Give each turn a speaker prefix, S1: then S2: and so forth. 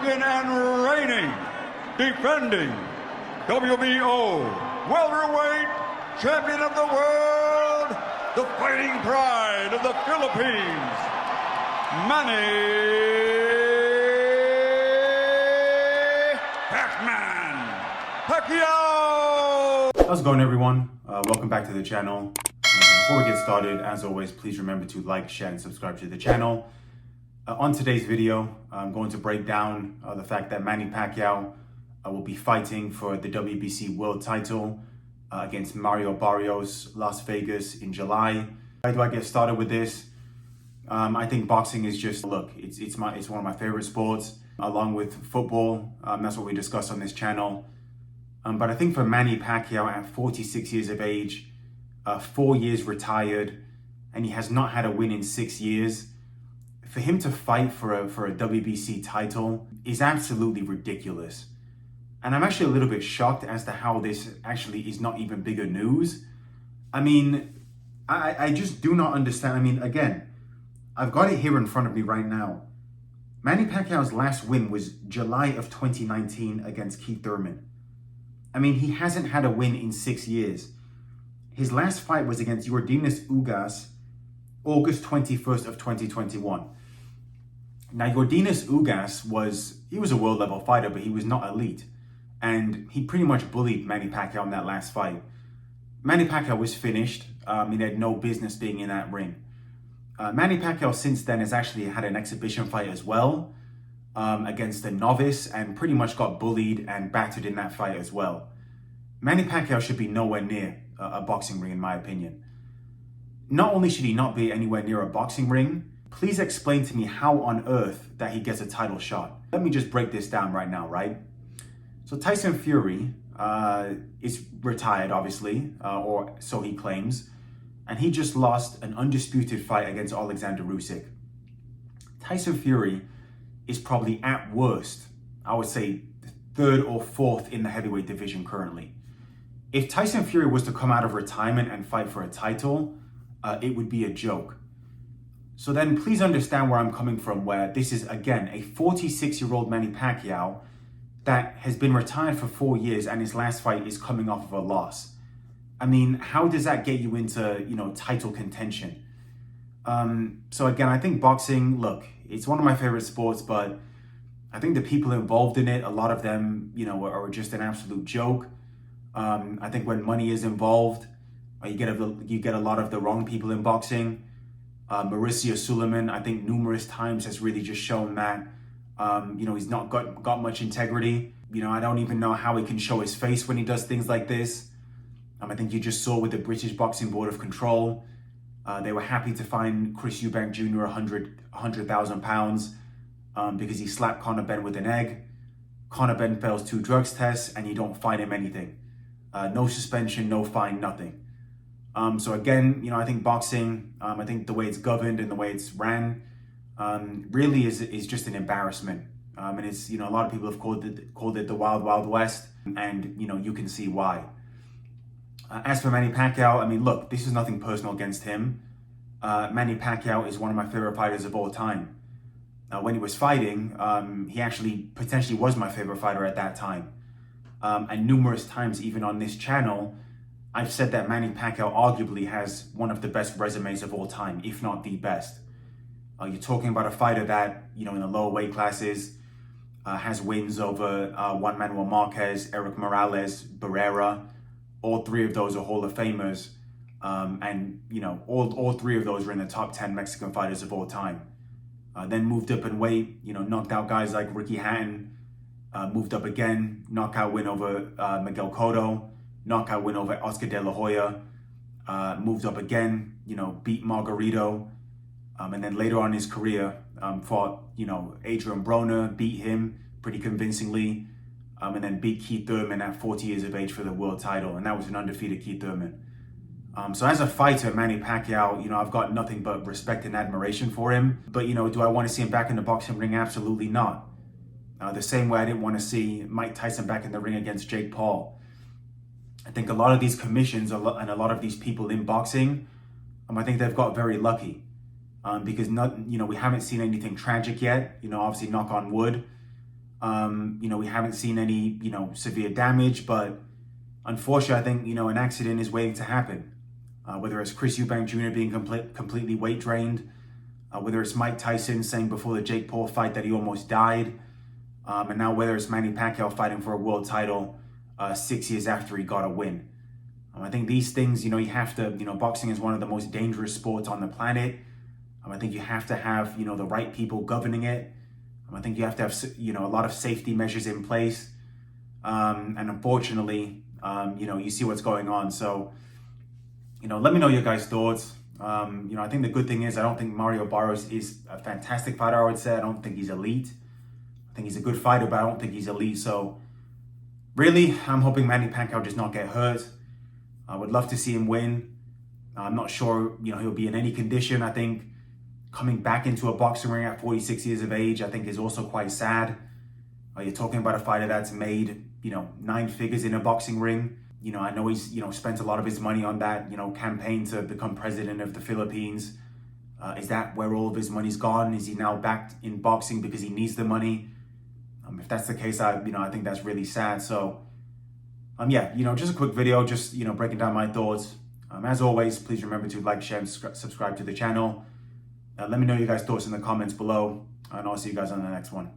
S1: champion and reigning, defending WBO welterweight champion of the world, the fighting pride of the Philippines, Manny Pacquiao!
S2: How's it going, everyone? Welcome back to the channel. Before we get started, as always, please remember to like, share, and subscribe to the channel. On today's video, I'm going to break down the fact that Manny Pacquiao will be fighting for the WBC world title against Mario Barrios, Las Vegas in July. Why do I get started with this? I think boxing is just, look, it's one of my favorite sports, along with football. That's what we discuss on this channel. But I think for Manny Pacquiao at 46 years of age, 4 years retired, and he has not had a win in 6 years, for him to fight for a WBC title is absolutely ridiculous. And I'm actually a little bit shocked as to how this actually is not even bigger news. I mean, I just do not understand. I mean, again, I've got it here in front of me right now. Manny Pacquiao's last win was July of 2019 against Keith Thurman. I mean, he hasn't had a win in 6 years. His last fight was against Yordenis Ugas, August 21st of 2021. Now, Yordenis Ugas was a world level fighter, but he was not elite. And he pretty much bullied Manny Pacquiao in that last fight. Manny Pacquiao was finished. He had no business being in that ring. Manny Pacquiao since then has actually had an exhibition fight as well, against a novice, and pretty much got bullied and battered in that fight as well. Manny Pacquiao should be nowhere near a boxing ring, in my opinion. Not only should he not be anywhere near a boxing ring, please explain to me how on earth that he gets a title shot. Let me just break this down right now, right? So Tyson Fury is retired, obviously, or so he claims, and he just lost an undisputed fight against Alexander Usyk. Tyson Fury is probably at worst, I would say, third or fourth in the heavyweight division currently. If Tyson Fury was to come out of retirement and fight for a title, it would be a joke. So then please understand where I'm coming from, where this is, again, a 46-year-old Manny Pacquiao that has been retired for 4 years, and his last fight is coming off of a loss. I mean, how does that get you into, title contention? So again, I think boxing, look, it's one of my favorite sports, but I think the people involved in it, a lot of them, are just an absolute joke. I think when money is involved, you get a lot of the wrong people in boxing. Mauricio Suleiman, I think numerous times has really just shown that, he's not got much integrity. I don't even know how he can show his face when he does things like this. I think you just saw with the British Boxing Board of Control, they were happy to fine Chris Eubank Jr. 100,000 pounds because he slapped Conor Benn with an egg. Conor Benn fails 2 drugs tests, and you don't fine him anything. No suspension, no fine, nothing. So again, I think boxing, I think the way it's governed and the way it's ran, really is just an embarrassment. And it's, a lot of people have called it the Wild Wild West, and you can see why. As for Manny Pacquiao, I mean, look, this is nothing personal against him. Manny Pacquiao is one of my favorite fighters of all time. When he was fighting, he actually potentially was my favorite fighter at that time. And numerous times, even on this channel, I've said that Manny Pacquiao arguably has one of the best resumes of all time, if not the best. You're talking about a fighter that, in the lower weight classes, has wins over Juan Manuel Marquez, Eric Morales, Barrera. All 3 of those are Hall of Famers. And, all 3 of those are in the top 10 Mexican fighters of all time. Then moved up in weight, knocked out guys like Ricky Hatton, moved up again, knockout win over Miguel Cotto, knockout win over Oscar De La Hoya, moved up again, beat Margarito, and then later on in his career, fought, Adrian Broner, beat him pretty convincingly, and then beat Keith Thurman at 40 years of age for the world title, and that was an undefeated Keith Thurman. So as a fighter, Manny Pacquiao, I've got nothing but respect and admiration for him. But, do I want to see him back in the boxing ring? Absolutely not. The same way I didn't want to see Mike Tyson back in the ring against Jake Paul. I think a lot of these commissions and a lot of these people in boxing, I think they've got very lucky. because we haven't seen anything tragic yet. Obviously, knock on wood. We haven't seen any, severe damage, but unfortunately, I think, an accident is waiting to happen. Whether it's Chris Eubank Jr. being completely weight drained, whether it's Mike Tyson saying before the Jake Paul fight that he almost died, and now whether it's Manny Pacquiao fighting for a world title 6 years after he got a win. I think these things, you have to, boxing is one of the most dangerous sports on the planet. I think you have to have, the right people governing it. I think you have to have, a lot of safety measures in place. And unfortunately, you see what's going on. So, let me know your guys' thoughts. I think the good thing is I don't think Mario Barrios is a fantastic fighter, I would say. I don't think he's elite. I think he's a good fighter, but I don't think he's elite. So, really, I'm hoping Manny Pacquiao does not get hurt. I would love to see him win. I'm not sure, he'll be in any condition. I think coming back into a boxing ring at 46 years of age, I think is also quite sad. You're talking about a fighter that's made, 9 figures in a boxing ring. I know he's, spent a lot of his money on that, campaign to become president of the Philippines. Is that where all of his money's gone? Is he now back in boxing because he needs the money? If that's the case, I think that's really sad. So, just a quick video, just, breaking down my thoughts. As always, please remember to like, share, and subscribe to the channel. Let me know your guys' thoughts in the comments below, and I'll see you guys on the next one.